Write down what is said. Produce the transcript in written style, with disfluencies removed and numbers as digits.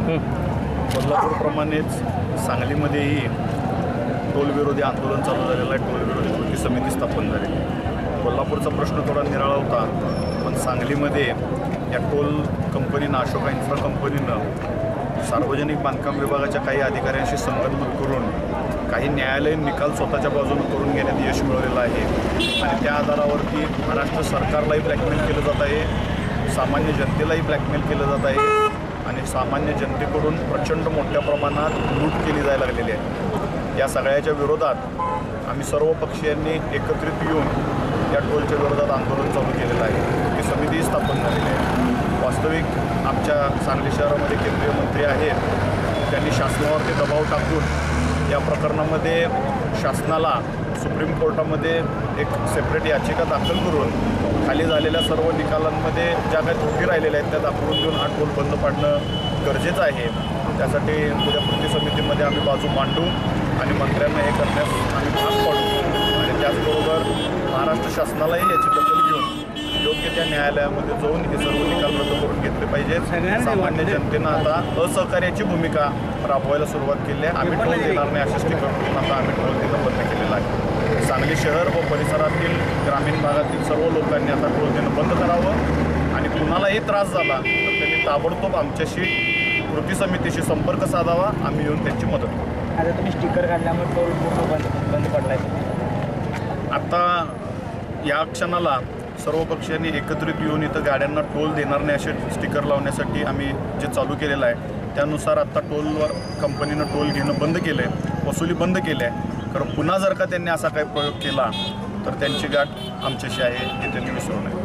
कोल्हापूरप्रमाणेच सांगलीमध्येही टोलविरोधी आंदोलन चालू झालेलं आहे. टोलविरोधी कृती समिती स्थापन झालेली आहे. कोल्हापूरचा प्रश्न थोडा निराळा होता, पण सांगलीमध्ये या टोल कंपनीनं, अशोका इन्फ्रा कंपनीनं सार्वजनिक बांधकाम विभागाच्या काही अधिकाऱ्यांशी संगनमत करून काही न्यायालयीन निकाल स्वतःच्या बाजूने करून घेण्यात यश मिळवलेलं आहे. आणि त्या आधारावरती महाराष्ट्र सरकारलाही ब्लॅकमेल केलं जात आहे, सामान्य जनतेलाही ब्लॅकमेल केलं जात आहे आणि सामान्य जनतेकडून प्रचंड मोठ्या प्रमाणात लूट केली जायला लागलेली आहे. या सगळ्याच्या विरोधात आम्ही सर्व पक्षीयांनी एकत्रित येऊन या टोलच्या विरोधात आंदोलन चालू केलेलं आहे. ती समितीही स्थापन झालेली आहे. वास्तविक आमच्या सांगली शहरामध्ये केंद्रीय मंत्री आहेत, त्यांनी शासनावरती दबाव टाकून या प्रकरणामध्ये शासनाला सुप्रीम कोर्टामध्ये एक सेपरेट याचिका दाखल करून खाली झालेल्या सर्व निकालांमध्ये ज्या काही त्रुटी राहिलेल्या आहेत त्या दाखवून देऊन हा टोल बंद पाडणं गरजेचं आहे. त्यासाठी उद्या कृती समितीमध्ये आम्ही बाजू मांडू आणि मंत्र्यांना हे करण्यास आम्ही भाग पाडू आणि त्याचबरोबर महाराष्ट्र शासनालाही याची दखल घेऊन योग्य त्या न्यायालयामध्ये जाऊन हे सर्व निकाल रद्द करून घेतले पाहिजेत. सामान्य जनतेनं आता असहकार्याची भूमिका राबवायला सुरुवात केली आहे. आम्ही टोल देणार नाही असे स्टिकर करून आता आम्ही टोल देणं बंद केलेलं आहे. सांगली शहर व परिसरातील ग्रामीण भागातील सर्व लोकांनी आता टोल देणं बंद करावं आणि कुणालाही त्रास झाला तर त्यांनी ताबडतोब आमच्याशी कृती समितीशी संपर्क साधावा. आम्ही येऊन त्यांची मदत करू. आता तुम्ही स्टिकर काढल्यामुळे टोल पूर्ण बंद पडला आहे. आता या क्षणाला सर्व पक्षांनी एकत्रित येऊन इथं गाड्यांना टोल देणार नाही असे स्टिकर लावण्यासाठी आम्ही जे चालू केलेलं आहे त्यानुसार आता टोलवर कंपनीनं टोल घेणं बंद केलं आहे, वसुली बंद केली आहे. कारण पुन्हा जर का त्यांनी असा काही प्रयोग केला तर त्यांची गाठ आमच्याशी आहे हे त्यांनी विसरू नये.